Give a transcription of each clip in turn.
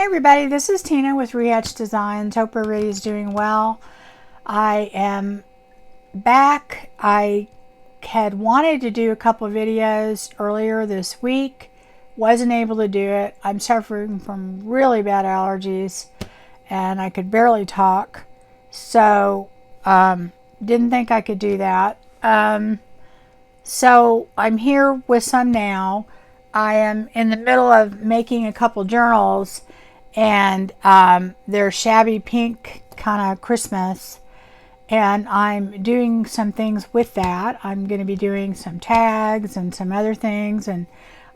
everybody, this is Tina with Rehatch Designs. Hope everybody's doing well. I am back. I had wanted to do a couple of videos earlier this week. Wasn't able to do it. I'm suffering from really bad allergies and I could barely talk. So, didn't think I could do that. So I'm here with some now. I am in the middle of making a couple journals, and they're shabby pink kind of Christmas, and I'm doing some things with that. I'm going to be doing some tags and some other things, and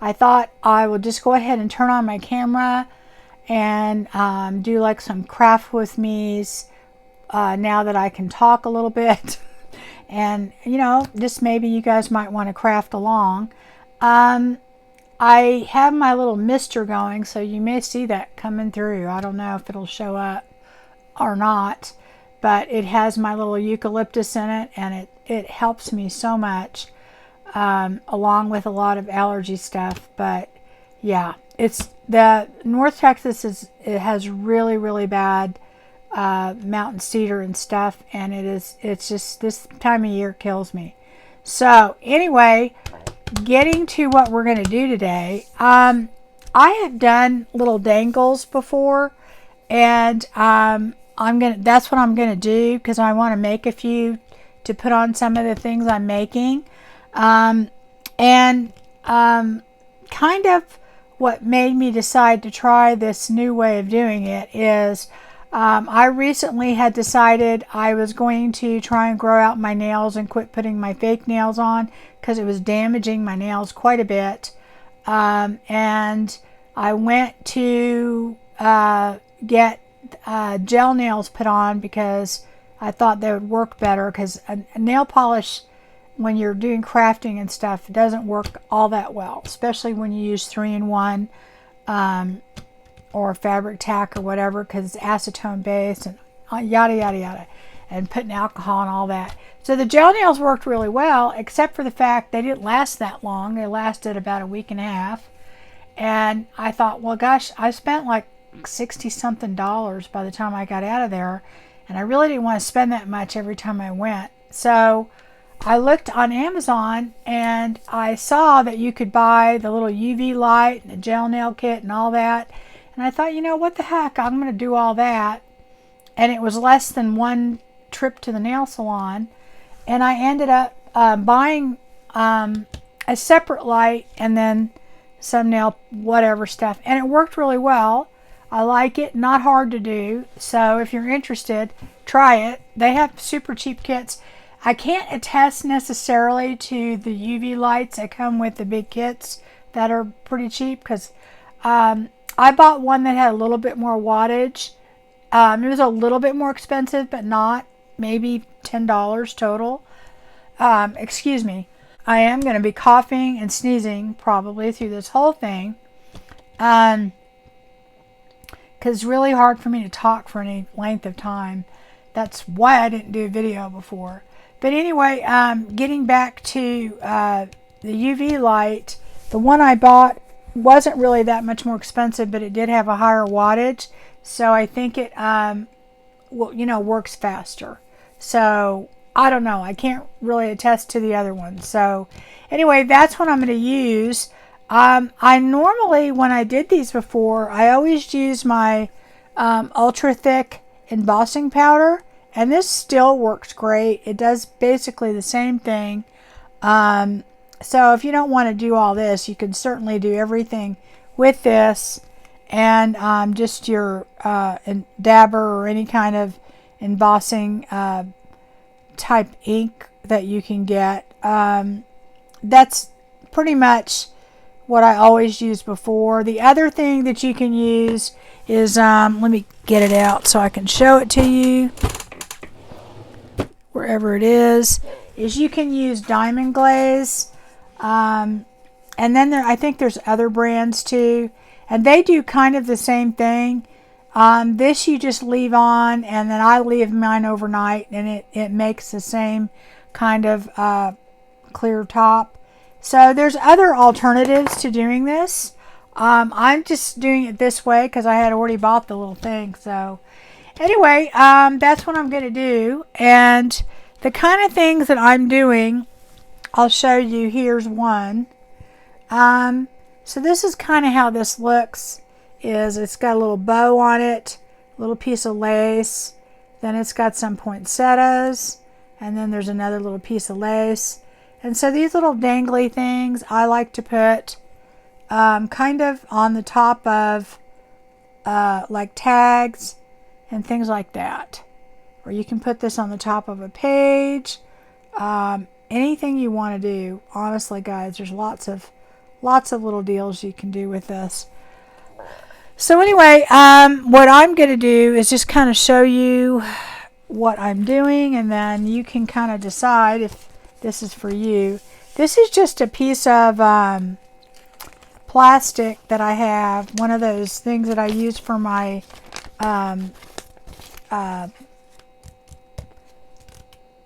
I thought I would just go ahead and turn on my camera and do like some craft with me's now that I can talk a little bit. And you know, just maybe you guys might want to craft along. I have my little mister going, so you may see that coming through. I don't know if it'll show up or not, but it has my little eucalyptus in it, and it helps me so much, along with a lot of allergy stuff. But yeah, it's the North Texas it has really bad mountain cedar and stuff, and it's just this time of year kills me. So anyway, getting to what we're going to do today, I have done little dangles before, and that's what I'm gonna do, because I want to make a few to put on some of the things I'm making, and kind of what made me decide to try this new way of doing it is I recently had decided I was going to try and grow out my nails and quit putting my fake nails on, because it was damaging my nails quite a bit. And I went to get gel nails put on because I thought they would work better, because a nail polish, when you're doing crafting and stuff, it doesn't work all that well, especially when you use 3-in-1 or fabric tack or whatever, because it's acetone based and yada yada yada, and putting alcohol and all that. So the gel nails worked really well, except for the fact they didn't last that long. They lasted about a week and a half, and I thought, well gosh, I spent like $60 something by the time I got out of there, and I really didn't want to spend that much every time I went. So I looked on Amazon and I saw that you could buy the little UV light and the gel nail kit and all that. And I thought, you know, what the heck, I'm going to do all that. And it was less than one trip to the nail salon. And I ended up buying a separate light and then some nail whatever stuff. And it worked really well. I like it, not hard to do. So if you're interested, try it. They have super cheap kits. I can't attest necessarily to the UV lights that come with the big kits that are pretty cheap, because I bought one that had a little bit more wattage. It was a little bit more expensive, but not, maybe $10 total. Excuse me. I am going to be coughing and sneezing probably through this whole thing, because it's really hard for me to talk for any length of time. That's why I didn't do a video before. But anyway, getting back to the UV light, the one I bought wasn't really that much more expensive, but it did have a higher wattage, so I think it well, you know, works faster. So I don't know, I can't really attest to the other one. So anyway, that's what I'm going to use. I normally, when I did these before, I always use my ultra thick embossing powder, and this still works great. It does basically the same thing. So if you don't want to do all this, you can certainly do everything with this and just your dabber or any kind of embossing type ink that you can get. That's pretty much what I always used before. The other thing that you can use is, let me get it out so I can show it to you wherever it is you can use diamond glaze. And then I think there's other brands too, and they do kind of the same thing. This you just leave on, and then I leave mine overnight, and it makes the same kind of clear top. So there's other alternatives to doing this. I'm just doing it this way because I had already bought the little thing. So anyway, that's what I'm going to do. And the kind of things that I'm doing, I'll show you. Here's one. So this is kind of how this looks. It's got a little bow on it, a little piece of lace. Then it's got some poinsettias. And then there's another little piece of lace. And so these little dangly things I like to put kind of on the top of like tags and things like that. Or you can put this on the top of a page. Anything you want to do. Honestly, guys, there's lots of little deals you can do with this. So anyway, what I'm going to do is just kind of show you what I'm doing, and then you can kind of decide if this is for you. This is just a piece of plastic that I have, one of those things that I use for my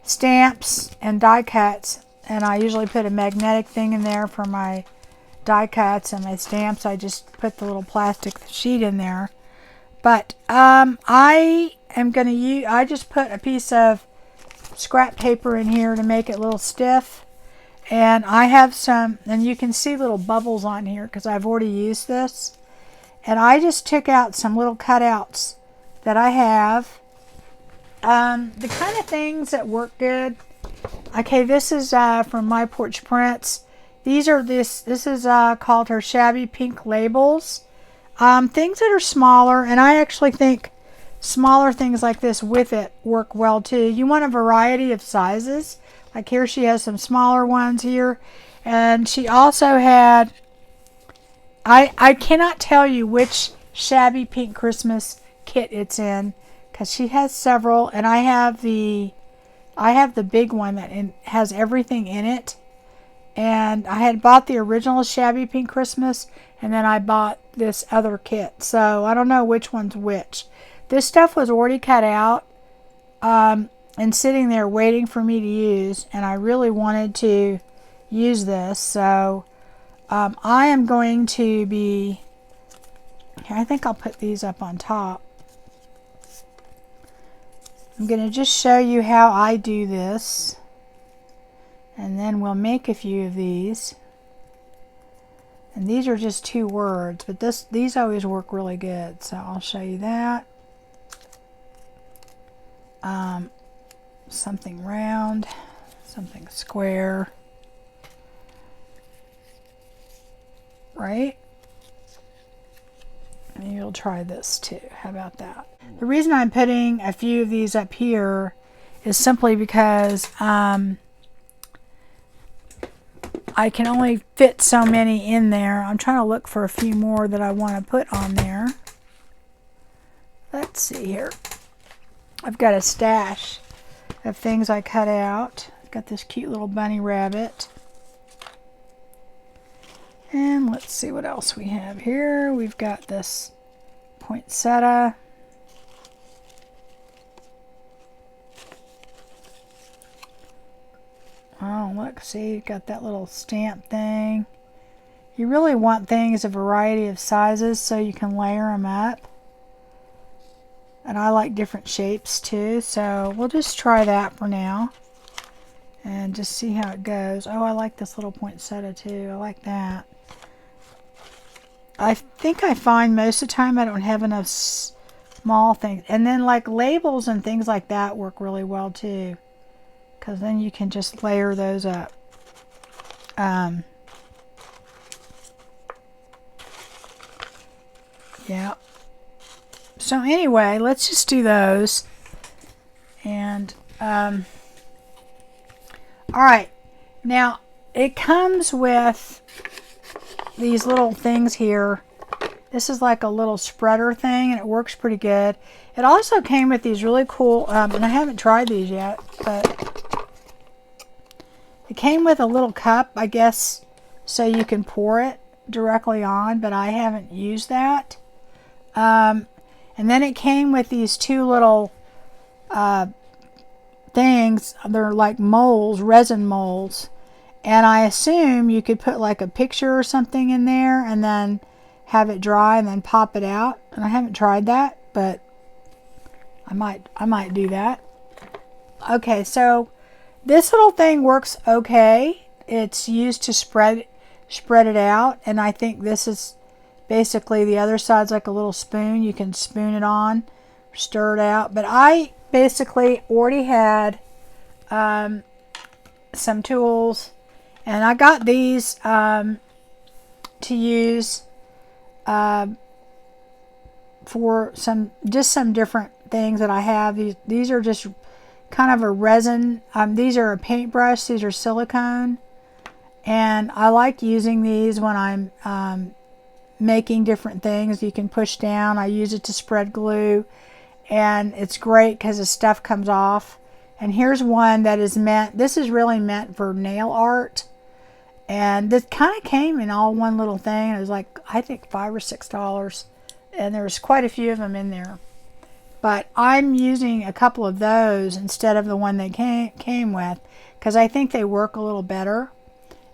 stamps and die cuts, and I usually put a magnetic thing in there for my die cuts, and my stamps I just put the little plastic sheet in there. But I am going to use, I just put a piece of scrap paper in here to make it a little stiff. And I have some, and you can see little bubbles on here because I've already used this. And I just took out some little cutouts that I have. The kind of things that work good. Okay, this is from My Porch Prints. These are this is called her Shabby Pink Labels. Things that are smaller, and I actually think smaller things like this with it work well too. You want a variety of sizes. Like here she has some smaller ones here. And she also had, I cannot tell you which Shabby Pink Christmas kit it's in, because she has several, and I have the big one that has everything in it. And I had bought the original Shabby Pink Christmas, and then I bought this other kit. So I don't know which one's which. This stuff was already cut out and sitting there waiting for me to use, and I really wanted to use this. So I am going to be, I think I'll put these up on top. I'm going to just show you how I do this. And then we'll make a few of these. And these are just 2 words, but these always work really good. So I'll show you that. Something round, something square. Right? Maybe you'll try this too. How about that? The reason I'm putting a few of these up here is simply because I can only fit so many in there. I'm trying to look for a few more that I want to put on there. Let's see here. I've got a stash of things I cut out. I've got this cute little bunny rabbit. And let's see what else we have here. We've got this poinsettia. Oh, look, see, got that little stamp thing. You really want things a variety of sizes so you can layer them up. And I like different shapes too, so we'll just try that for now. And just see how it goes. Oh, I like this little poinsettia too. I like that. I think I find most of the time I don't have enough small things. And then like labels and things like that work really well too, because then you can just layer those up. Yeah. So anyway, let's just do those. And all right, now it comes with these little things here. This is like a little spreader thing, and it works pretty good. It also came with these really cool, and I haven't tried these yet, but it came with a little cup, I guess, so you can pour it directly on, but I haven't used that. And then it came with these 2 little things. They're like molds, resin molds. And I assume you could put like a picture or something in there and then have it dry and then pop it out. And I haven't tried that, but I might do that. Okay, so this little thing works okay. It's used to spread it out, and I think this is basically the other side's like a little spoon. You can spoon it on, stir it out. But I basically already had some tools, and I got these to use for some different things that I have. These are just kind of a resin. These are a paintbrush. These are silicone, and I like using these when I'm making different things. You can push down. I use it to spread glue, and it's great because the stuff comes off. And here's one that is meant, this is really meant for nail art, and this kind of came in all one little thing. It was like, I think $5 or $6, and there's quite a few of them in there. But I'm using a couple of those instead of the one they came with, because I think they work a little better.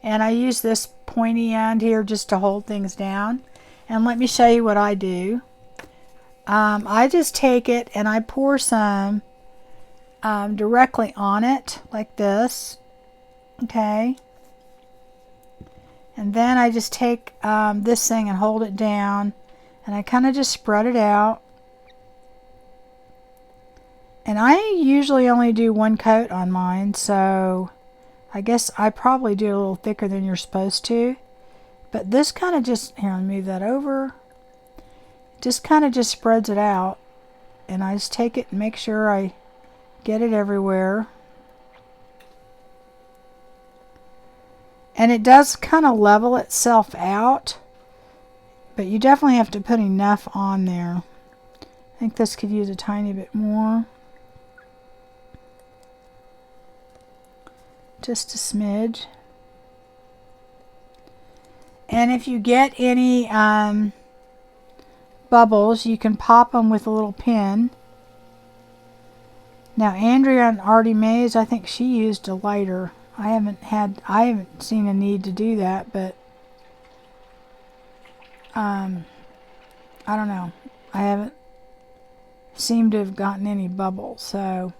And I use this pointy end here just to hold things down. And let me show you what I do. I just take it and I pour some directly on it like this. Okay. And then I just take this thing and hold it down, and I kind of just spread it out. And I usually only do one coat on mine, so I guess I probably do a little thicker than you're supposed to. But this kind of just, here, I'll move that over. Just kind of just spreads it out. And I just take it and make sure I get it everywhere. And it does kind of level itself out, but you definitely have to put enough on there. I think this could use a tiny bit more. Just a smidge. And if you get any bubbles, you can pop them with a little pin. Now Andrea and Artie Mays, I think she used a lighter. I haven't seen a need to do that, but I don't know. I haven't seemed to have gotten any bubbles, so.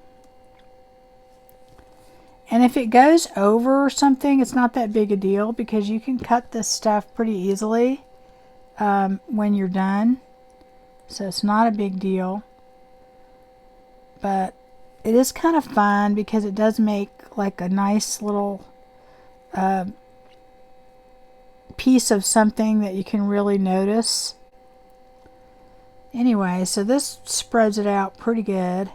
And if it goes over something, it's not that big a deal, because you can cut this stuff pretty easily when you're done. So it's not a big deal. But it is kind of fun because it does make like a nice little piece of something that you can really notice. Anyway, so this spreads it out pretty good.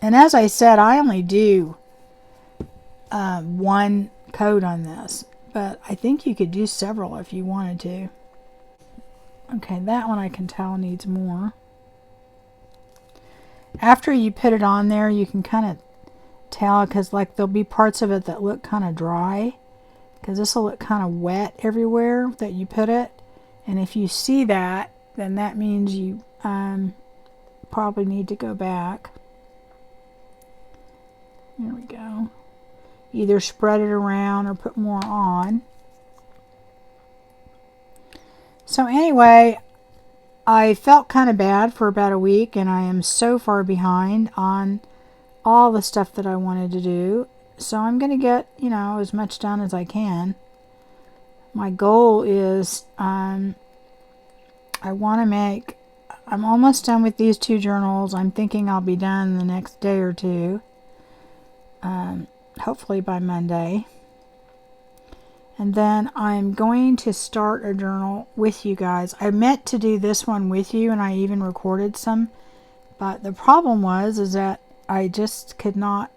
And as I said, I only do one coat on this, but I think you could do several if you wanted to. Okay, that one I can tell needs more. After you put it on there, you can kind of tell, because like there'll be parts of it that look kind of dry, because this will look kind of wet everywhere that you put it. And if you see that, then that means you probably need to go back. There we go. Either spread it around or put more on. So anyway, I felt kind of bad for about a week, and I am so far behind on all the stuff that I wanted to do. So I'm going to get, you know, as much done as I can. My goal is I want to make, I'm almost done with these two journals. I'm thinking I'll be done the next day or two. Hopefully by Monday. And then I'm going to start a journal with you guys. I meant to do this one with you, and I even recorded some. But the problem is that I just could not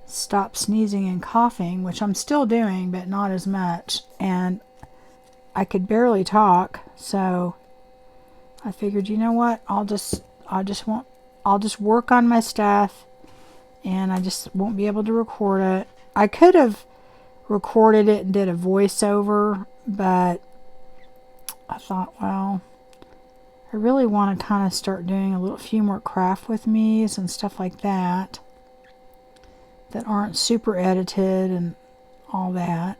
stop sneezing and coughing, which I'm still doing, but not as much. And I could barely talk, so I figured, you know what? I'll just work on my stuff, and I just won't be able to record it. I could have recorded it and did a voiceover, but I thought, well, I really want to kind of start doing a few more craft with me's and stuff like that aren't super edited and all that.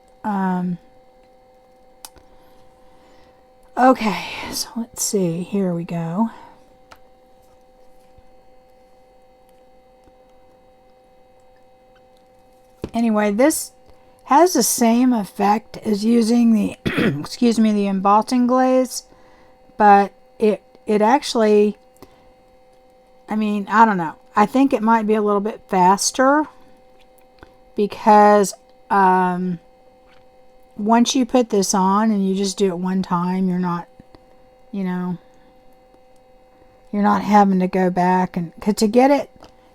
Okay, so let's see. Here we go. Anyway, this has the same effect as using the excuse me, the embossing glaze, but it actually, I mean, I don't know. I think it might be a little bit faster because once you put this on and you just do it one time, you're not, you know, you're not having to go back, and cause to get it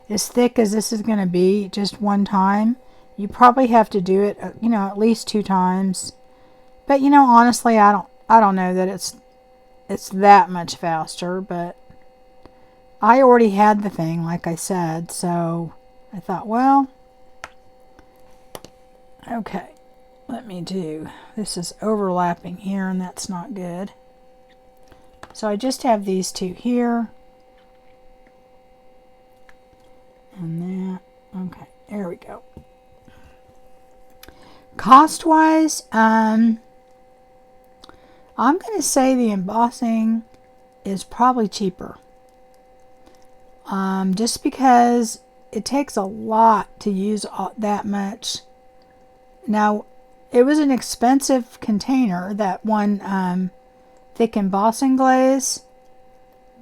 as thick as this is going to be just one time, you probably have to do it, you know, at least 2 times. But you know, honestly, I don't know that it's that much faster, but I already had the thing, like I said, so I thought, well, okay, let me do, this is overlapping here and that's not good. So I just have these 2 here. And that, okay, there we go. Cost-wise, I'm going to say the embossing is probably cheaper. Just because it takes a lot to use that much. Now, it was an expensive container, that one thick embossing glaze,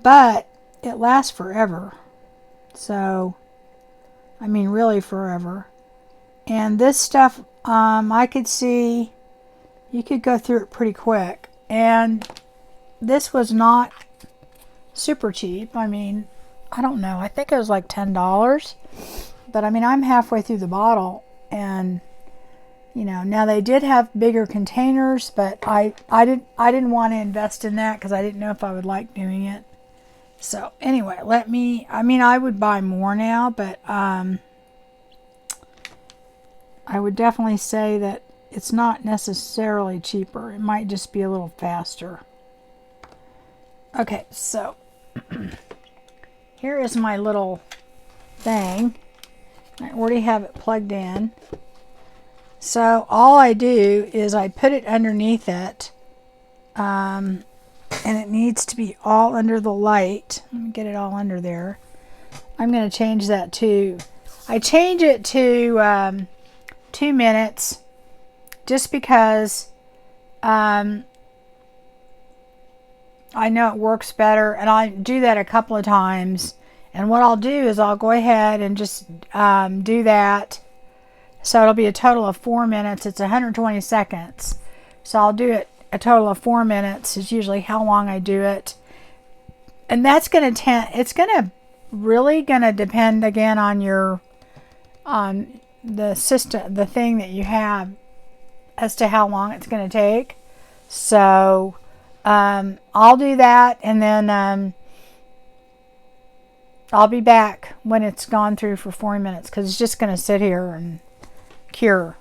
but it lasts forever. So, I mean, really forever. And this stuff, I could see you could go through it pretty quick. And this was not super cheap. I mean, I don't know. I think it was like $10. But I mean, I'm halfway through the bottle, and you know, now they did have bigger containers, but I didn't want to invest in that because I didn't know if I would like doing it. So anyway, I mean, I would buy more now, but I would definitely say that it's not necessarily cheaper. It might just be a little faster. Okay, so here is my little thing. I already have it plugged in. So all I do is I put it underneath it, and it needs to be all under the light. Let me get it all under there. I'm going to change that to, I change it to 2 minutes just because I know it works better, and I do that a couple of times. And what I'll do is I'll go ahead and just do that. So it'll be a total of 4 minutes. It's 120 seconds. So I'll do it a total of 4 minutes is usually how long I do it. And that's going to it's going to really going to depend again on your on the system, the thing that you have, as to how long it's going to take. So I'll do that, and then I'll be back when it's gone through for 4 minutes, because it's just going to sit here and cure.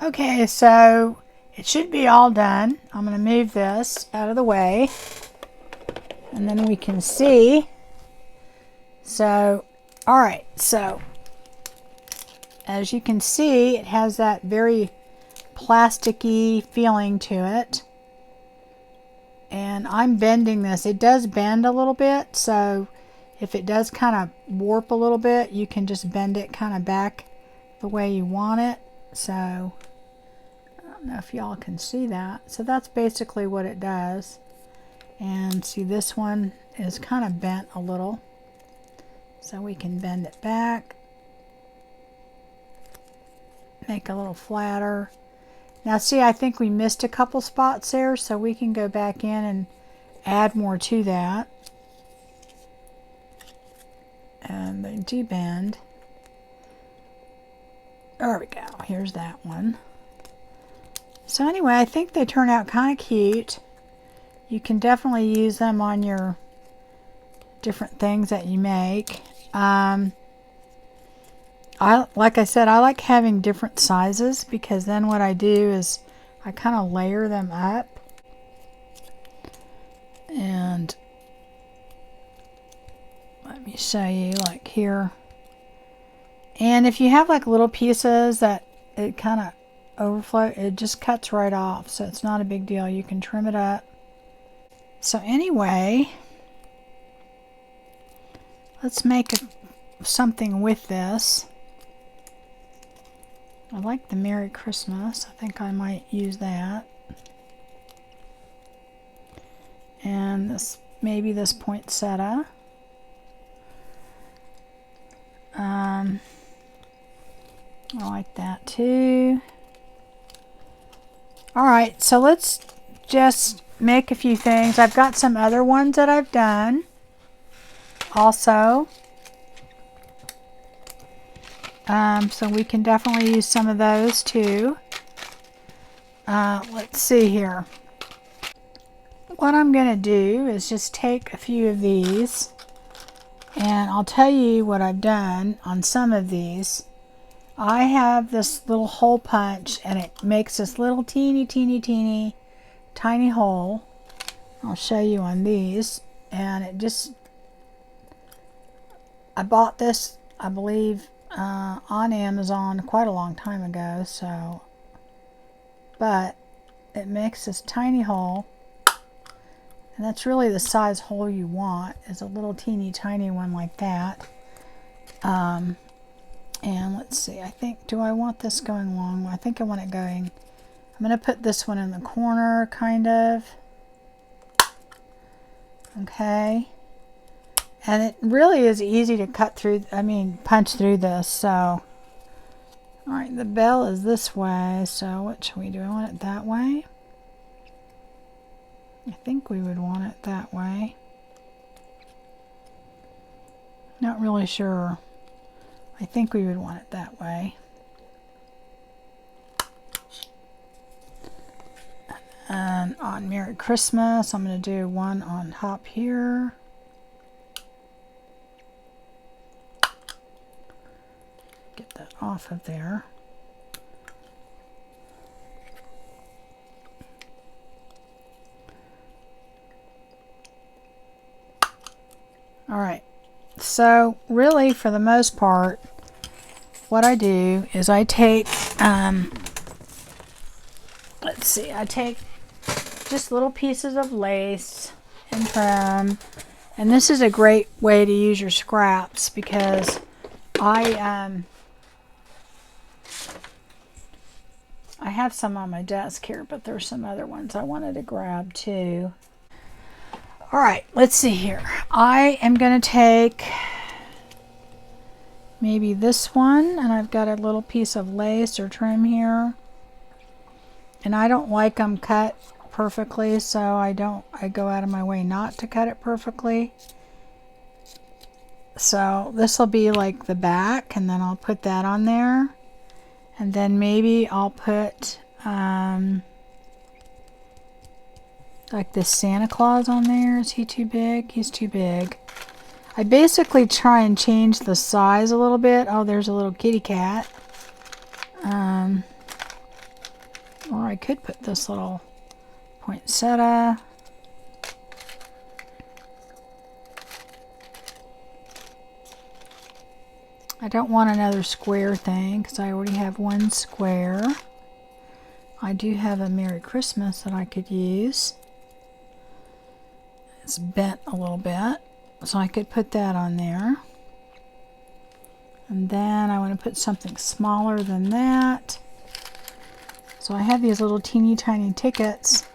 Okay, so it should be all done. I'm going to move this out of the way, and then we can see. So, all right, so as you can see, it has that very plasticky feeling to it. And I'm bending this. It does bend a little bit, so if it does kind of warp a little bit, you can just bend it kind of back the way you want it. So I don't know if y'all can see that. So that's basically what it does. And see, this one is kind of bent a little, so we can bend it back, make a little flatter. Now see, I think we missed a couple spots there, so we can go back in and add more to that. And they do bend. There we go. Here's that one. So anyway, I think they turn out kind of cute. You can definitely use them on your different things that you make. Like I said, I like having different sizes, because then what I do is I kind of layer them up. And let me show you, like here. And if you have like little pieces that it kind of overflow, it just cuts right off, so it's not a big deal. You can trim it up. So anyway, let's make something with this. I like the Merry Christmas. I think I might use that. And this, maybe this poinsettia. I like that too. Alright, so let's just make a few things. I've got some other ones that I've done also. So we can definitely use some of those too. Let's see here. What I'm going to do is just take a few of these, and I'll tell you what I've done on some of these. I have this little hole punch, and it makes this little teeny tiny hole. I'll show you on these, and it just, I bought this, I believe, on Amazon quite a long time ago, so, but it makes this tiny hole, and that's really the size hole you want, is a little teeny tiny one like that. And let's see, I think, do I want this going long? I think I want it going, I'm going to put this one in the corner, kind of. Okay. And it really is easy to cut through, punch through this, so. Alright, the bell is this way, so what should we do? I want it that way. I think we would want it that way. Not really sure. I think we would want it that way. And on Merry Christmas, I'm going to do one on top here. Get that off of there. All right. So really, for the most part, what I do is I take, let's see, I take just little pieces of lace and trim. And this is a great way to use your scraps, because I have some on my desk here, but there's some other ones I wanted to grab too. All right, let's see here. I am going to take maybe this one, and I've got a little piece of lace or trim here. And I don't like them cut perfectly, so I go out of my way not to cut it perfectly. So this will be like the back, and then I'll put that on there. And then maybe I'll put like this Santa Claus on there. Is he too big? He's too big. I basically try and change the size a little bit. Oh, there's a little kitty cat. Or I could put this little poinsettia. I don't want another square thing because I already have one square. I do have a Merry Christmas that I could use. It's bent a little bit, so I could put that on there. And then I want to put something smaller than that. So I have these little teeny tiny tickets,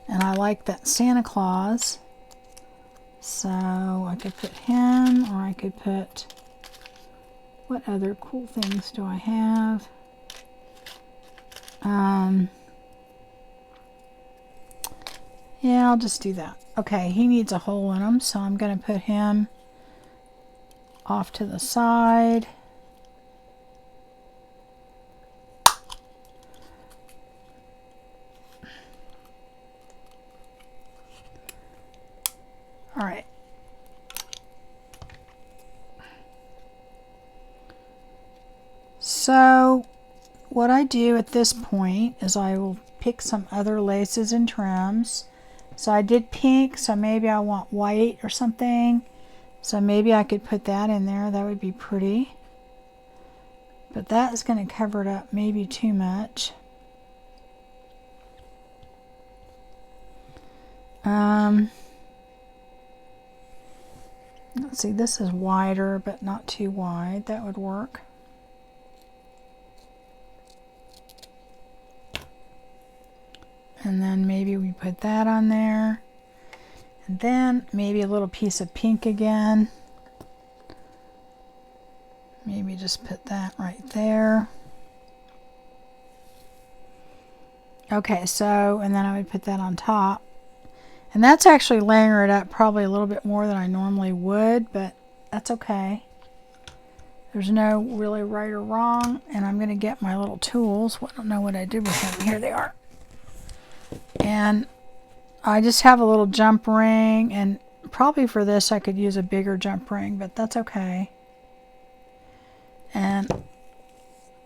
and I like that Santa Claus. So I could put him, or I could put, what other cool things do I have? Yeah, I'll just do that. Okay, he needs a hole in him, so I'm going to put him off to the side. All right. So what I do at this point is I will pick some other laces and trims. So I did pink, so maybe I want white or something. So maybe I could put that in there. That would be pretty. But that is going to cover it up maybe too much. Let's see, this is wider, but not too wide. That would work. And then maybe we put that on there. And then maybe a little piece of pink again. Maybe just put that right there. Okay, so, and then I would put that on top. And that's actually layering it up probably a little bit more than I normally would, but that's okay. There's no really right or wrong. And I'm going to get my little tools. I don't know what I did with them. Here they are. And I just have a little jump ring, and probably for this I could use a bigger jump ring, but that's okay. And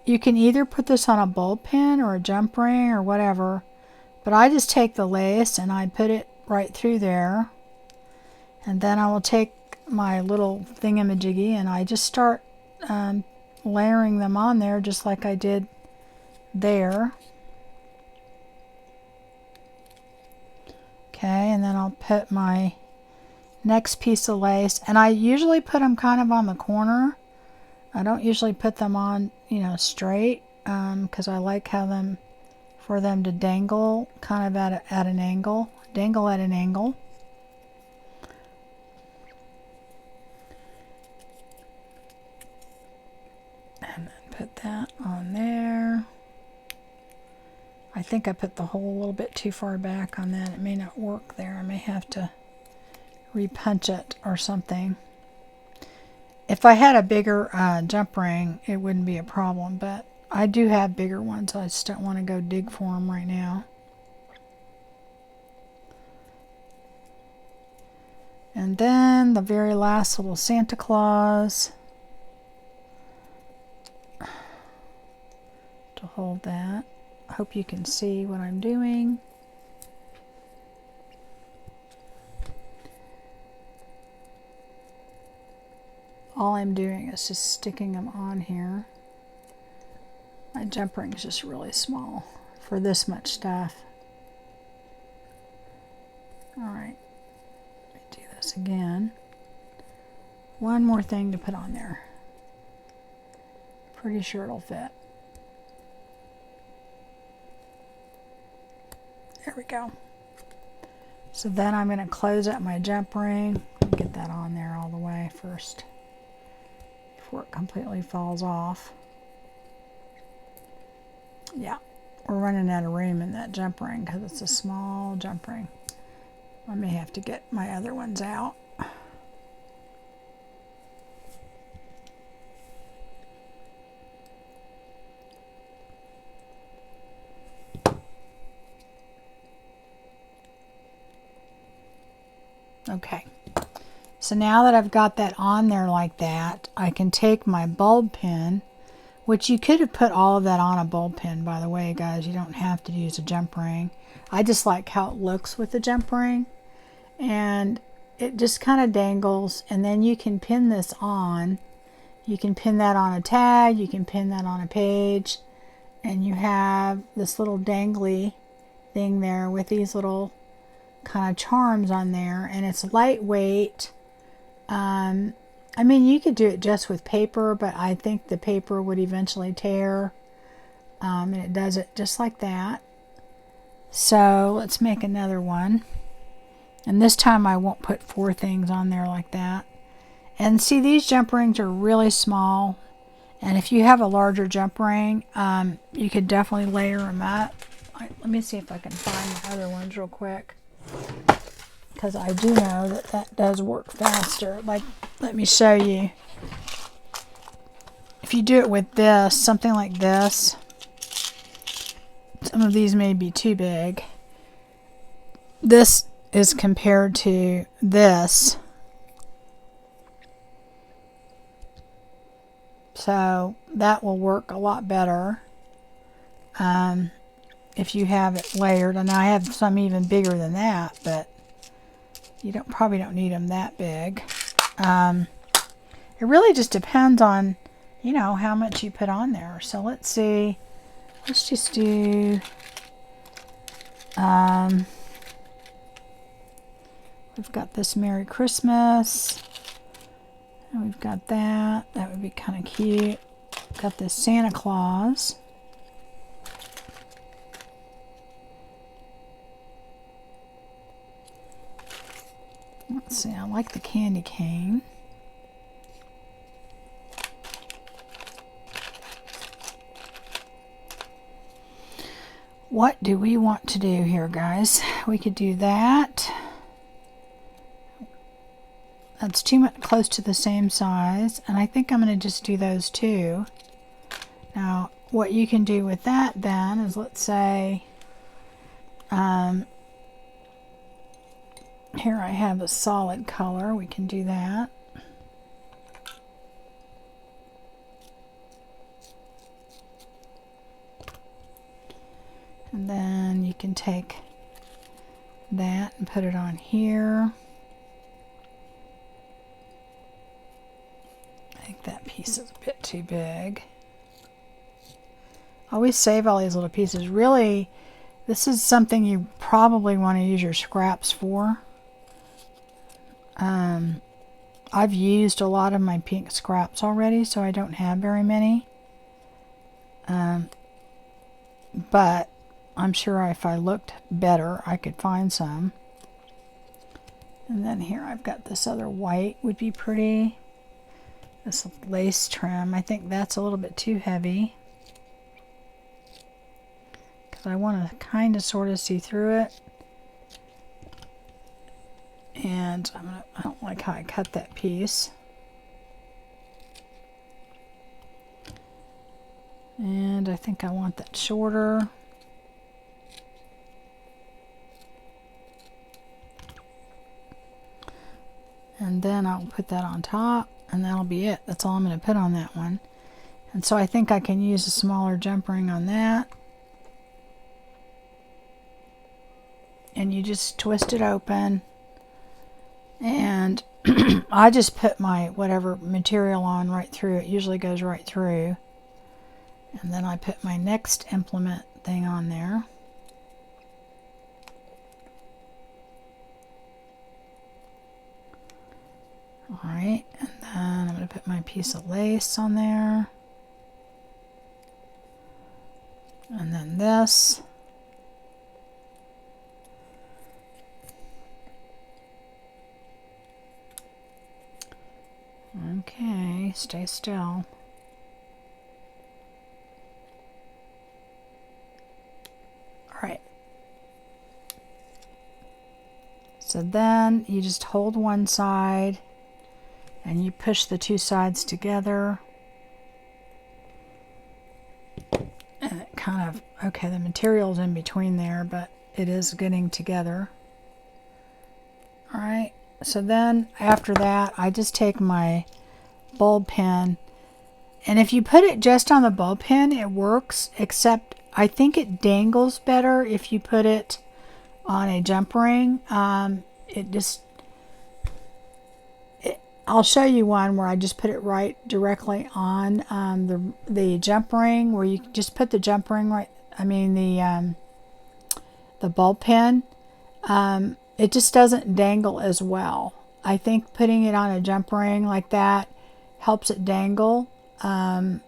you can either put this on a bulb pin or a jump ring or whatever, but I just take the lace and I put it right through there, and then I will take my little thingamajiggy and I just start layering them on there just like I did there. Okay, and then I'll put my next piece of lace, and I usually put them kind of on the corner. I don't usually put them on, you know, straight, because I like for them to dangle kind of at an angle. Dangle at an angle. And then put that on there. I think I put the hole a little bit too far back on that. It may not work there. I may have to repunch it or something. If I had a bigger jump ring, it wouldn't be a problem, but I do have bigger ones. I just don't want to go dig for them right now. And then the very last little Santa Claus to hold that. I hope you can see what I'm doing. All I'm doing is just sticking them on here. My jump ring is just really small for this much stuff. Alright, let me do this again. One more thing to put on there. Pretty sure it'll fit. There we go. So then I'm going to close up my jump ring. Get that on there all the way first before it completely falls off. Yeah, we're running out of room in that jump ring because it's a small jump ring. I may have to get my other ones out. Okay, so now that I've got that on there like that, I can take my bulb pin, which you could have put all of that on a bulb pin, by the way, guys. You don't have to use a jump ring. I just like how it looks with the jump ring, and it just kind of dangles, and then you can pin this on. You can pin that on a tag, you can pin that on a page, and you have this little dangly thing there with these little kind of charms on there, and it's lightweight. I mean, you could do it just with paper, but I think the paper would eventually tear, and it does it just like that. So let's make another one, and this time I won't put 4 things on there like that. And see, these jump rings are really small, and if you have a larger jump ring, you could definitely layer them up. Let me see if I can find the other ones real quick, because I do know that that does work faster. Like, let me show you. If you do it with this, something like this, some of these may be too big. This is compared to this. So that will work a lot better if you have it layered. And I have some even bigger than that, but you probably don't need them that big. It really just depends on, you know, how much you put on there. So let's see. Let's just do We've got this Merry Christmas. And we've got that. That would be kind of cute. Got this Santa Claus. Let's see, I like the candy cane. What do we want to do here, guys? We could do that. That's too much close to the same size, and I think I'm going to just do those two. Now, what you can do with that then is, let's say, here I have a solid color. We can do that. And then you can take that and put it on here. I think that piece is a bit too big. I always save all these little pieces. Really, this is something you probably want to use your scraps for. I've used a lot of my pink scraps already, so I don't have very many. But I'm sure if I looked better, I could find some. And then here I've got this other white would be pretty. This lace trim, I think that's a little bit too heavy, because I want to kind of sort of see through it. And I don't like how I cut that piece. And I think I want that shorter. And then I'll put that on top, and that'll be it. That's all I'm going to put on that one. And so I think I can use a smaller jump ring on that. And you just twist it open. And I just put my whatever material on right through. It usually goes right through. And then I put my next implement thing on there. Alright, and then I'm going to put my piece of lace on there. And then this. Okay, stay still. Alright. So then you just hold one side and you push the two sides together. And it kind of, okay, the material's in between there, but it is getting together. Alright. So then after that, I just take my bulb pin, and if you put it just on the bulb pin, it works, except I think it dangles better if you put it on a jump ring. I'll show you one where I just put it right directly on the jump ring, where you just put the jump ring right, the bulb pin. It just doesn't dangle as well. I think putting it on a jump ring like that helps it dangle. And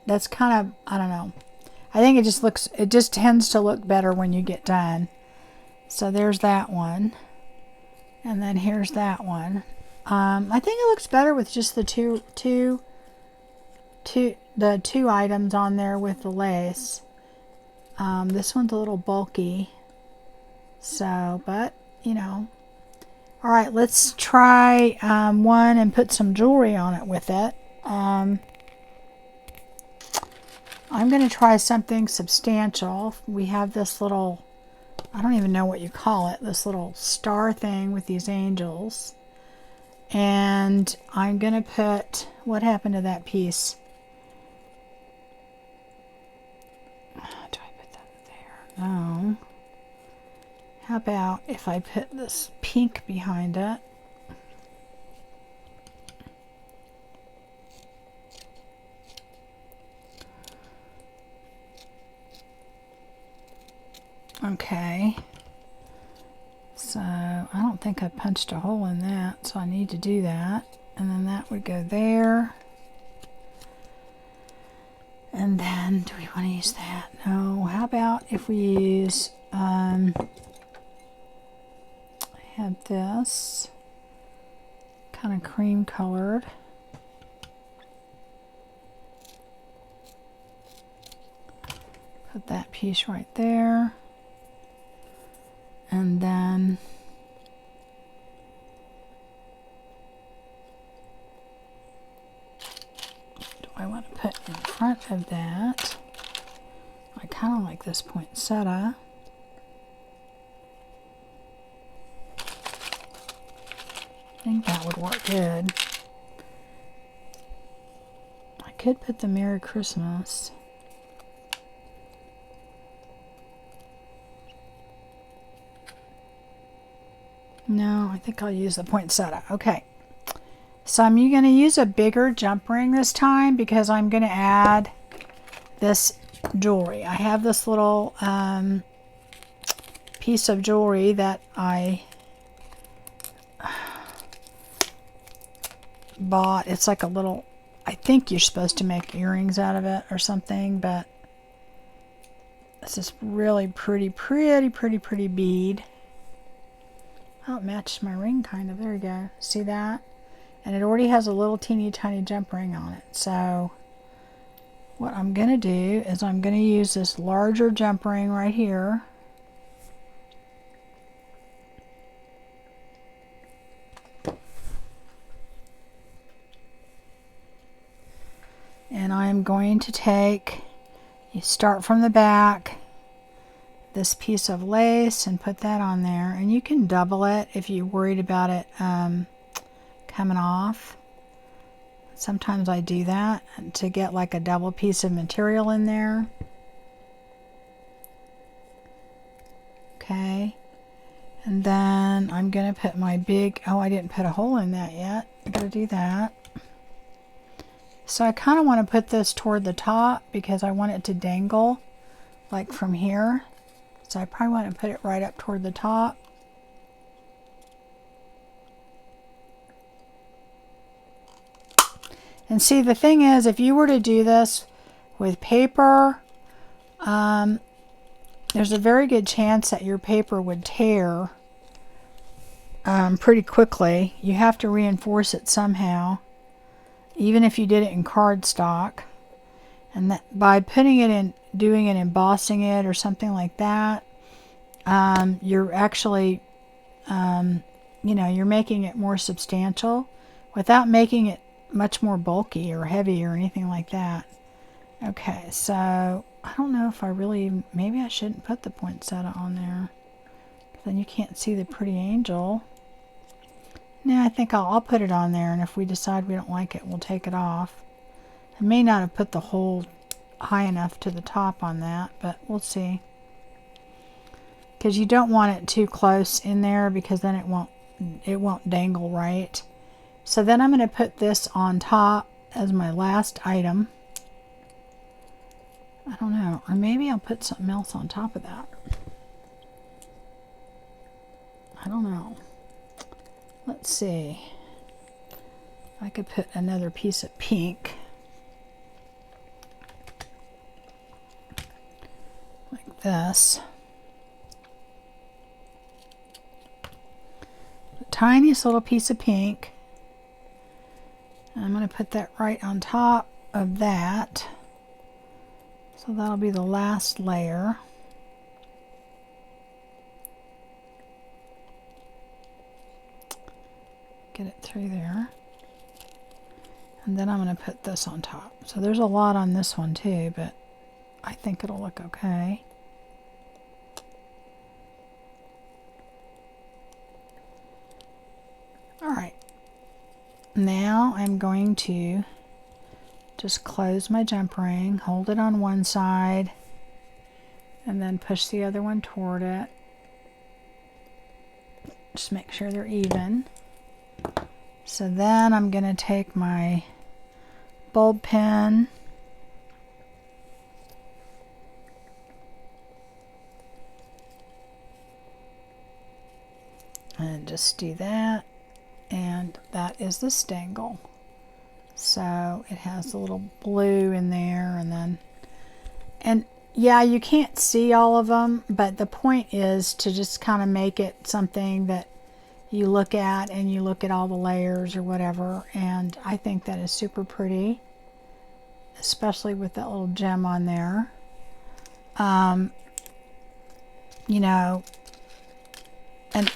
that's kind of, I don't know. I think it just tends to look better when you get done. So there's that one. And then here's that one. I think it looks better with just the two items on there with the lace. This one's a little bulky. So, but, you know. Alright, let's try one and put some jewelry on it with it. I'm going to try something substantial. We have this little, I don't even know what you call it, this little star thing with these angels. And I'm going to put, what happened to that piece? Do I put that there? No. How about if I put this pink behind it? Okay. So I don't think I punched a hole in that, so I need to do that. And then that would go there. And then, do we want to use that? No. How about if we use, I have this kind of cream colored. Put that piece right there. And then I want to put in front of that. I kind of like this poinsettia. I think that would work good. I could put the Merry Christmas. No, I think I'll use the poinsettia. Okay. So I'm going to use a bigger jump ring this time because I'm going to add this jewelry. I have this little piece of jewelry that I bought. It's like a little, I think you're supposed to make earrings out of it or something, but it's this really pretty bead. Oh, it matched my ring kind of. There you go. See that? And it already has a little teeny tiny jump ring on it. So what I'm going to do is I'm going to use this larger jump ring right here. And I'm going to take, you start from the back, this piece of lace and put that on there. And you can double it if you're worried about it coming off. Sometimes I do that to get like a double piece of material in there. Okay. And then I'm going to put my big, oh, I didn't put a hole in that yet. I got to do that. So I kind of want to put this toward the top because I want it to dangle like from here. So I probably want to put it right up toward the top. And see, the thing is, if you were to do this with paper, there's a very good chance that your paper would tear pretty quickly. You have to reinforce it somehow, even if you did it in cardstock. And that by putting it in, doing it, embossing it or something like that, you're actually, you're making it more substantial without making it much more bulky or heavy or anything like that. Okay, so I don't know if I really, maybe I shouldn't put the poinsettia on there. Then you can't see the pretty angel. No, I think I'll put it on there, and if we decide we don't like it, we'll take it off. I may not have put the hole high enough to the top on that, but we'll see. Because you don't want it too close in there because then it won't dangle right. So then I'm going to put this on top as my last item. I don't know, or maybe I'll put something else on top of that. I don't know. Let's see. I could put another piece of pink. Like this. The tiniest little piece of pink. I'm going to put that right on top of that. So that'll be the last layer. Get it through there. And then I'm going to put this on top. So there's a lot on this one too, but I think it'll look okay. Alright. Now I'm going to just close my jump ring, hold it on one side, and then push the other one toward it. Just make sure they're even. So then I'm going to take my bulb pen And just do that. And that is the dangle. So it has a little blue in there, and yeah, you can't see all of them, but the point is to just kind of make it something that you look at and you look at all the layers or whatever. And I think that is super pretty, especially with that little gem on there. You know, and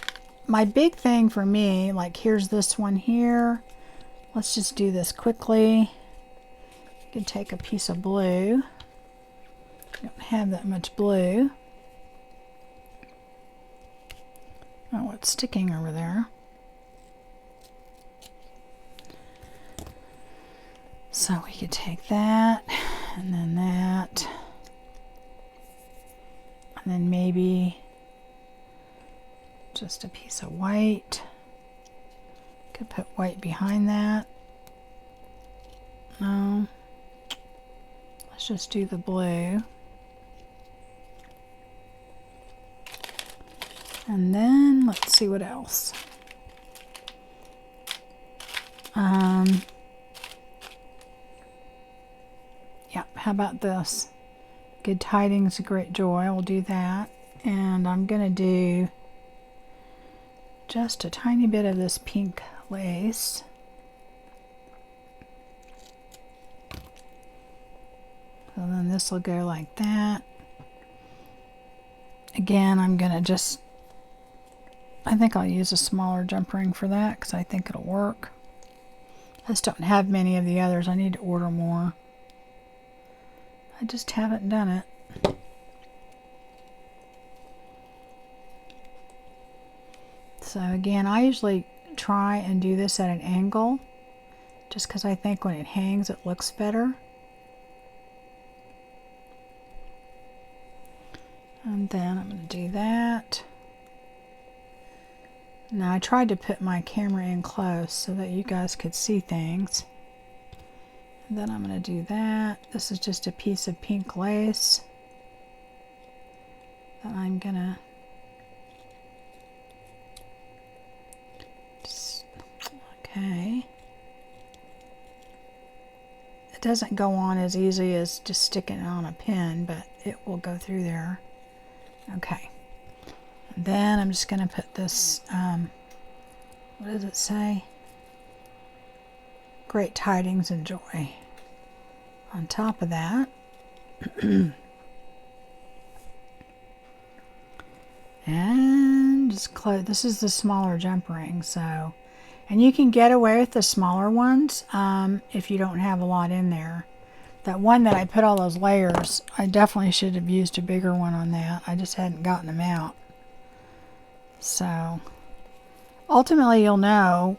my big thing for me, like here's this one here. Let's just do this quickly. You can take a piece of blue. I don't have that much blue. Oh, it's sticking over there. So we could take that, and then that, and then maybe just a piece of white. Could put white behind that. No. Let's just do the blue. And then let's see what else. Yeah, how about this? Good tidings, great joy. We'll do that. And I'm going to do just a tiny bit of this pink lace. So then this will go like that. Again, I'm going to just, I think I'll use a smaller jump ring for that because I think it'll work. I just don't have many of the others. I need to order more. I just haven't done it. So again, I usually try and do this at an angle just because I think when it hangs it looks better. And then I'm going to do that. Now I tried to put my camera in close so that you guys could see things. And then I'm going to do that. This is just a piece of pink lace that I'm going to just, okay. It doesn't go on as easy as just sticking it on a pin, but it will go through there. Okay. And then I'm just going to put this, what does it say? Great tidings and joy on top of that. And just close. This is the smaller jump ring, so, and you can get away with the smaller ones if you don't have a lot in there. That one that I put all those layers, I definitely should have used a bigger one on that. I just hadn't gotten them out. So ultimately you'll know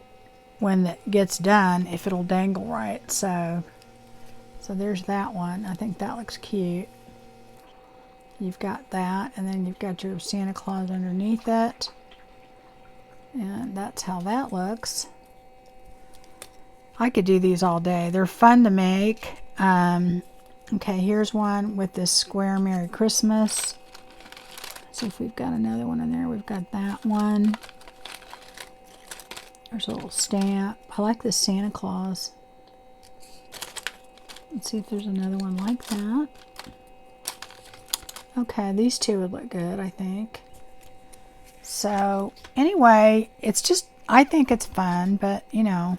when it gets done if it'll dangle right. So there's that one. I think that looks cute. You've got that, and then you've got your Santa Claus underneath it, and that's how that looks. I could do these all day. They're fun to make. Okay, here's one with this square Merry Christmas. Let's see if we've got another one in there. We've got that one. There's a little stamp. I like this Santa Claus. Let's see if there's another one like that. Okay, these two would look good, I think. So, anyway, it's just, I think it's fun, but, you know,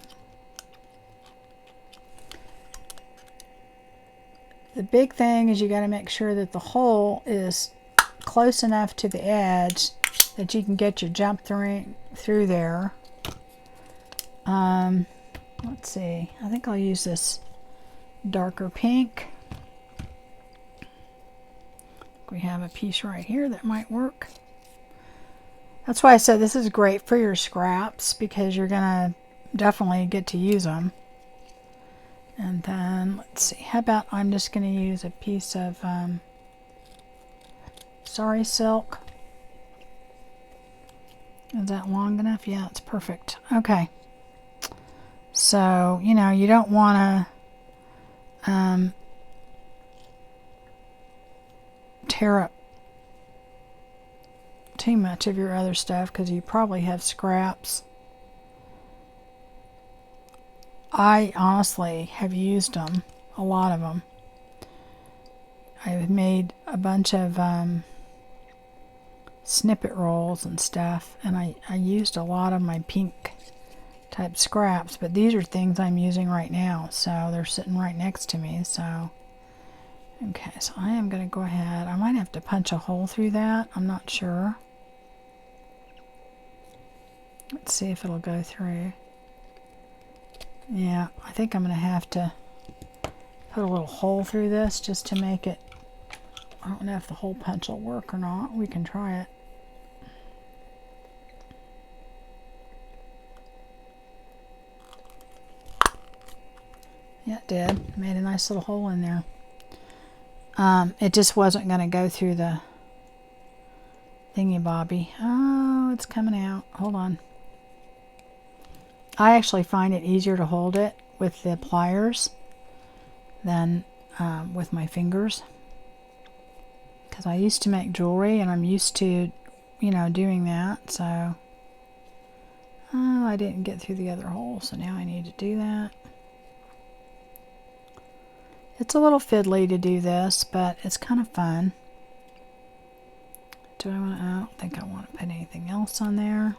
the big thing is you got to make sure that the hole is close enough to the edge that you can get your jump through there. Let's see. I think I'll use this darker pink. We have a piece right here that might work. That's why I said this is great for your scraps because you're gonna definitely get to use them. And then let's see, how about I'm just gonna use a piece of sari silk. Is that long enough? Yeah, it's perfect. Okay. So, you know, you don't want to tear up too much of your other stuff because you probably have scraps. I honestly have used them, a lot of them. I've made a bunch of snippet rolls and stuff, and I used a lot of my pink type scraps, but these are things I'm using right now, so they're sitting right next to me. So okay, so I am going to go ahead. I might have to punch a hole through that. I'm not sure. Let's see if it'll go through. Yeah, I think I'm going to have to put a little hole through this just to make it. I don't know if the hole punch will work or not. We can try it. Yeah, it did. Made a nice little hole in there. It just wasn't going to go through the thingy bobby. Oh, it's coming out. Hold on. I actually find it easier to hold it with the pliers than with my fingers, because I used to make jewelry and I'm used to, you know, doing that. So oh, I didn't get through the other hole, so now I need to do that. It's a little fiddly to do this, but it's kind of fun. Do I want to? I don't think I want to put anything else on there.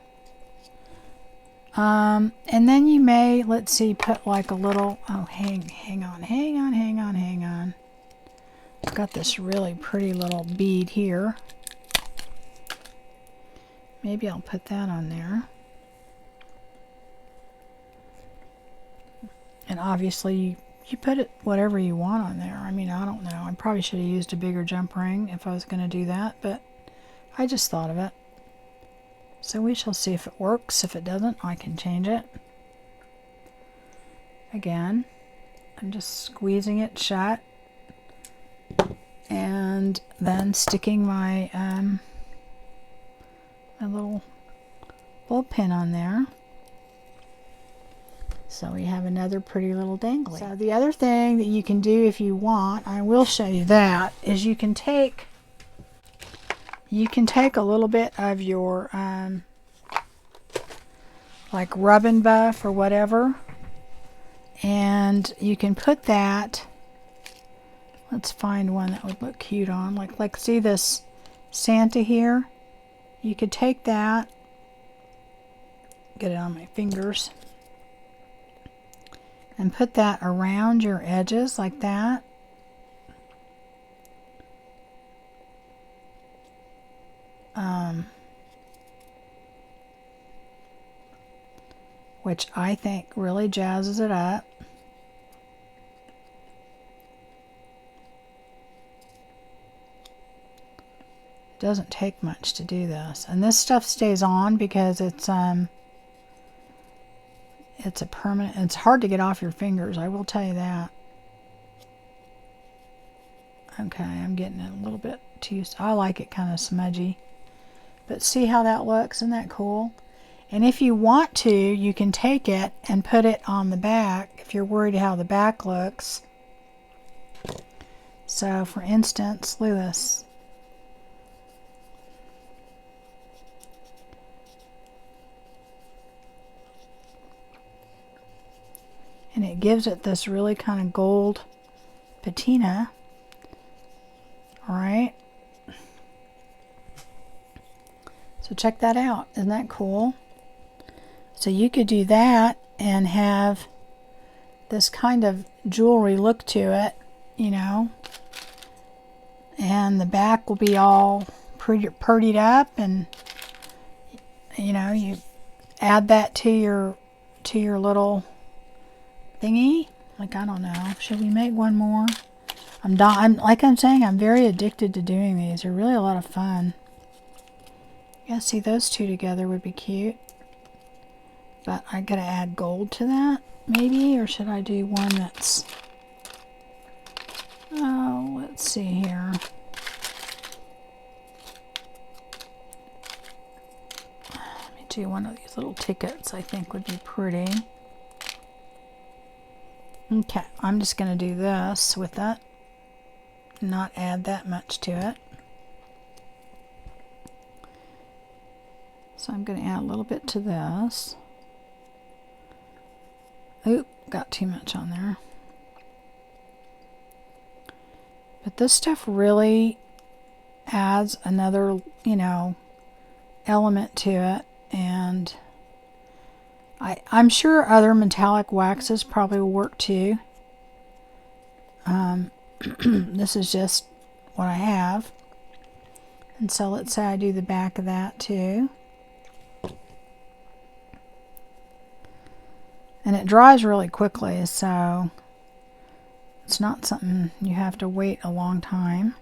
And then you may, let's see, put like a little, oh, hang on. I've got this really pretty little bead here. Maybe I'll put that on there. And obviously you put it whatever you want on there. I mean, I don't know. I probably should have used a bigger jump ring if I was going to do that, but I just thought of it. So we shall see if it works. If it doesn't, I can change it. Again, I'm just squeezing it shut and then sticking my my little bulb pin on there. So we have another pretty little dangly. So the other thing that you can do if you want, I will show you that, is you can take a little bit of your like rub and buff or whatever, and you can put that, let's find one that would look cute on, like see this Santa here? You could take that, get it on my fingers, and put that around your edges like that. Which I think really jazzes it up. It doesn't take much to do this, and this stuff stays on because it's a permanent. It's hard to get off your fingers, I will tell you that. Okay, I'm getting it a little bit too. I like it kind of smudgy, but see how that looks? Isn't that cool? And if you want to, you can take it and put it on the back if you're worried how the back looks. So for instance, look at this. And it gives it this really kind of gold patina. All right. So check that out. Isn't that cool? So you could do that and have this kind of jewelry look to it, you know, and the back will be all prettied up, and you know, you add that to your little thingy. Like, I don't know, should we make one more? Like I'm saying, I'm very addicted to doing these. They're really a lot of fun. Yeah, see, those two together would be cute. But I gotta add gold to that, maybe, or should I do one that's, oh, let's see here. Let me do one of these little tickets, I think would be pretty. Okay, I'm just gonna do this with that, not add that much to it. So I'm going to add a little bit to this. Oop, got too much on there. But this stuff really adds another, you know, element to it. And I'm sure other metallic waxes probably will work too. This is just what I have. And so let's say I do the back of that too. And it dries really quickly, so it's not something you have to wait a long time.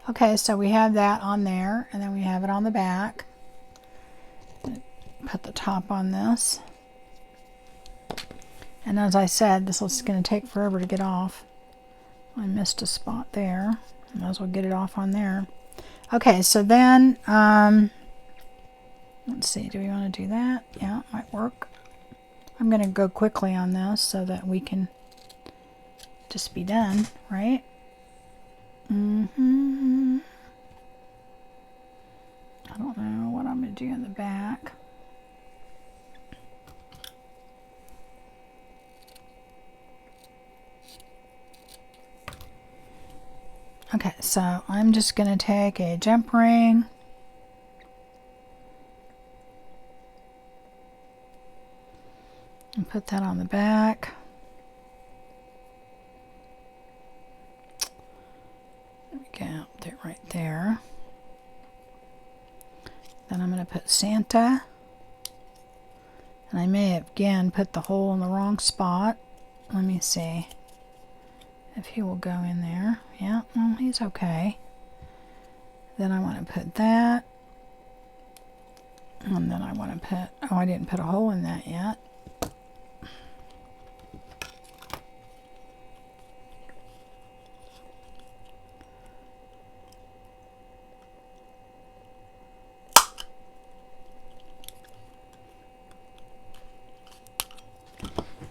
Okay, so we have that on there, and then we have it on the back. Put the top on this. And as I said, this is going to take forever to get off. I missed a spot there. Might as well get it off on there. Okay, so then, let's see, do we want to do that? Yeah, it might work. I'm going to go quickly on this so that we can just be done, right? I don't know what I'm going to do in the back. Okay, so I'm just going to take a jump ring. And put that on the back. There we go, put it right there. Then I'm going to put Santa. And I may have again put the hole in the wrong spot. Let me see if he will go in there. Yeah, well, he's okay. Then I want to put that. And then I want to put, oh, I didn't put a hole in that yet.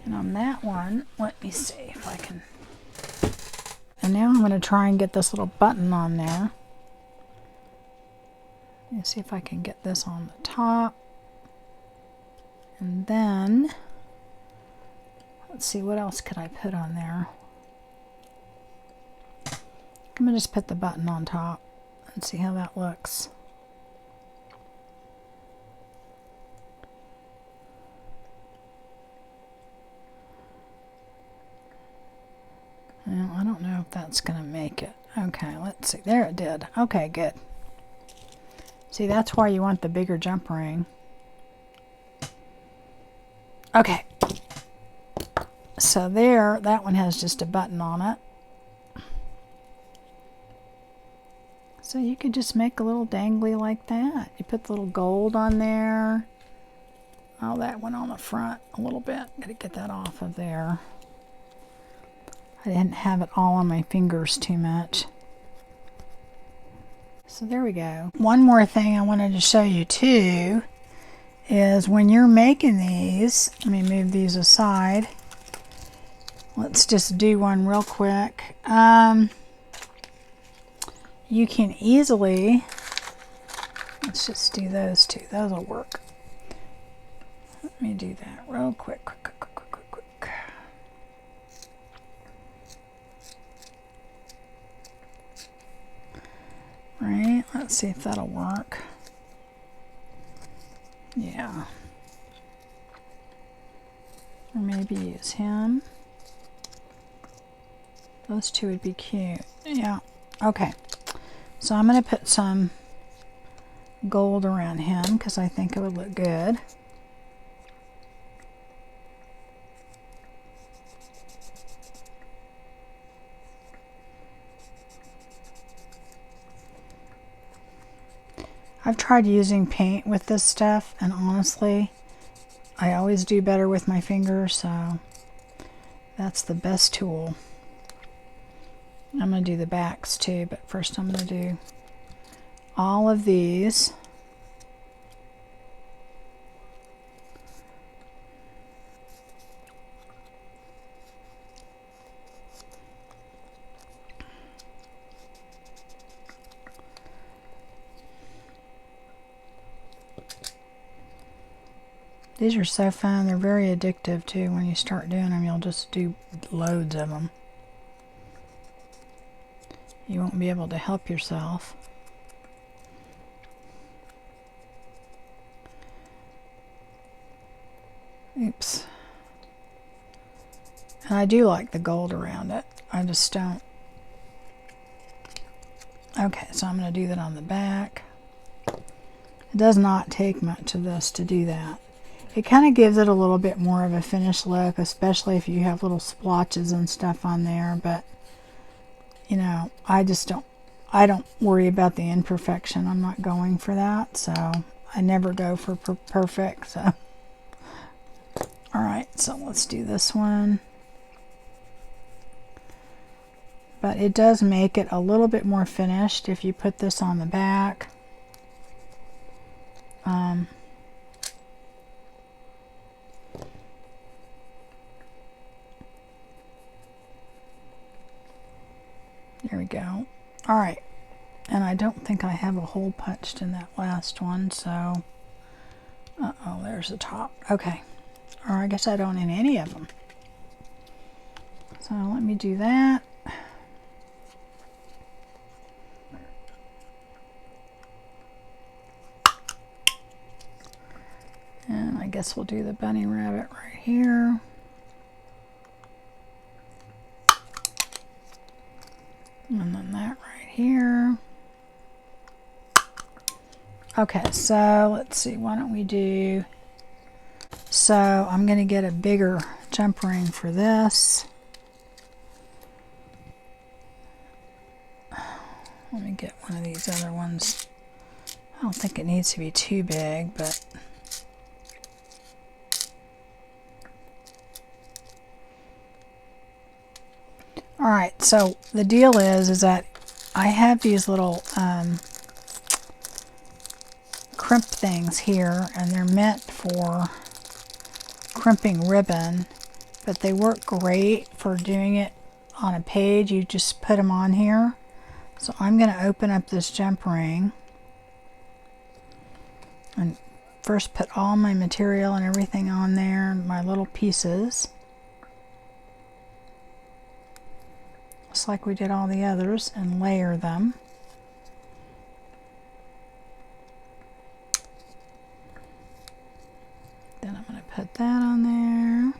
And on that one, let me see if I can. And now I'm going to try and get this little button on there. Let me see if I can get this on the top. And then, let's see, what else could I put on there? I'm going to just put the button on top and see how that looks. Well, I don't know if that's going to make it. Okay, let's see. There it did. Okay, good. See, that's why you want the bigger jump ring. Okay. So there, that one has just a button on it. So you could just make a little dangly like that. You put the little gold on there. Oh, that went on the front a little bit. Gotta get that off of there. I didn't have it all on my fingers too much. So there we go. One more thing I wanted to show you too is when you're making these, let me move these aside. Let's just do one real quick. You can easily, let's just do those two. Those will work. Let me do that real quick. Right, let's see if that'll work. Yeah. Or maybe use him. Those two would be cute. Yeah. Okay. So I'm going to put some gold around him because I think it would look good. I've tried using paint with this stuff, and honestly, I always do better with my fingers, so that's the best tool. I'm going to do the backs too, but first I'm going to do all of these. These are so fun. They're very addictive too. When you start doing them, you'll just do loads of them. You won't be able to help yourself. Oops. And I do like the gold around it. I just don't. Okay, so I'm going to do that on the back. It does not take much of this to do that. It kind of gives it a little bit more of a finished look, especially if you have little splotches and stuff on there, but you know, I don't worry about the imperfection. I'm not going for that, so I never go for perfect. So alright, so let's do this one. But it does make it a little bit more finished if you put this on the back. There we go. Alright, and I don't think I have a hole punched in that last one, so uh-oh, there's the top. Okay, or I guess I don't in any of them. So let me do that. And I guess we'll do the bunny rabbit right here. And then that right here. Okay, so let's see, why don't we do, so I'm going to get a bigger jump ring for this. Let me get one of these other ones. I don't think it needs to be too big, but alright, so the deal is that I have these little crimp things here, and they're meant for crimping ribbon, but they work great for doing it on a page. You just put them on here. So I'm going to open up this jump ring and first put all my material and everything on there, my little pieces, just like we did all the others, and layer them. Then I'm going to put that on there.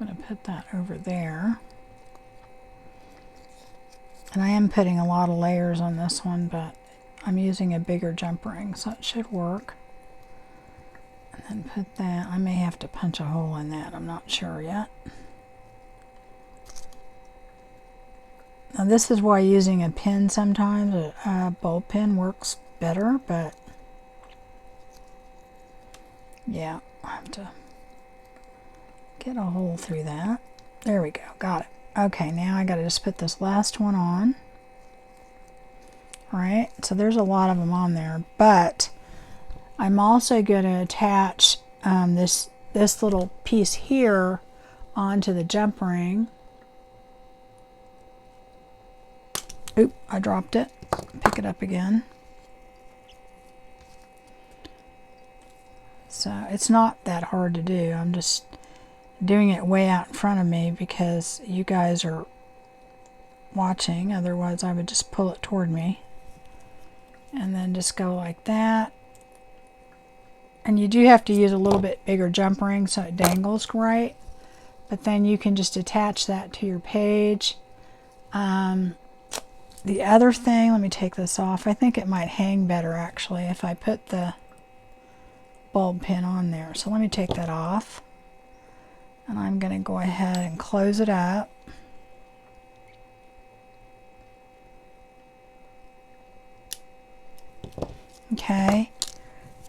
I'm going to put that over there. And I am putting a lot of layers on this one, but I'm using a bigger jump ring, so it should work. And then put that. I may have to punch a hole in that. I'm not sure yet. Now this is why using a pin sometimes, a bulb pin, works better, but yeah, I have to get a hole through that. There we go, got it. Okay, now I gotta just put this last one on. Alright, so there's a lot of them on there, but I'm also gonna attach this little piece here onto the jump ring. Oop, I dropped it. Pick it up again. So it's not that hard to do. I'm just doing it way out in front of me because you guys are watching. Otherwise I would just pull it toward me. And then just go like that. And you do have to use a little bit bigger jump ring so it dangles right. But then you can just attach that to your page. The other thing, let me take this off. I think it might hang better actually if I put the bulb pin on there. So let me take that off. And I'm going to go ahead and close it up. Okay.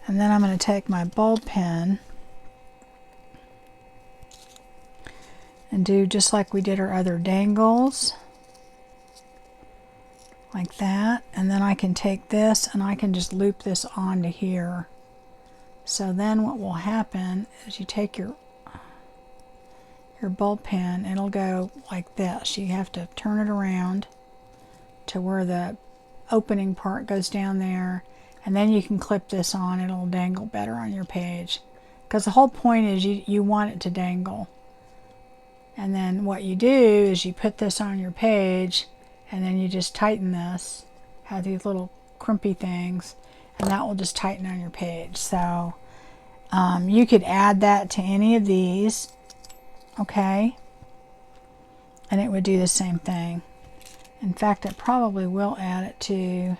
And then I'm going to take my bulb pin and do just like we did our other dangles. Like that. And then I can take this and I can just loop this onto here. So then what will happen is you take your bulb pin, it'll go like this. You have to turn it around to where the opening part goes down there, and then you can clip this on. It'll dangle better on your page, because the whole point is you want it to dangle. And then what you do is you put this on your page, and then you just tighten this. Have these little crimpy things, and that will just tighten on your page. So you could add that to any of these, okay, and it would do the same thing. In fact, I probably will add it to,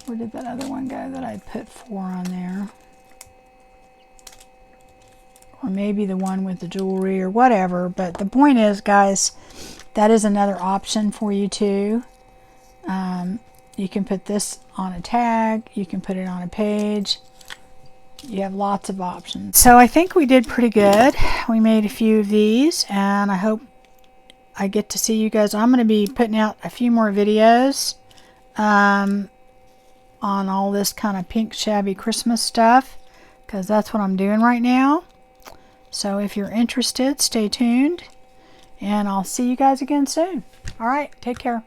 where did that other one go that I put 4 on there? Or maybe the one with the jewelry or whatever. But the point is, guys, that is another option for you too. You can put this on a tag, you can put it on a page. You have lots of options. So I think we did pretty good. We made a few of these, and I hope I get to see you guys. I'm going to be putting out a few more videos on all this kind of pink shabby Christmas stuff, because that's what I'm doing right now. So if you're interested, stay tuned, and I'll see you guys again soon. All right, take care.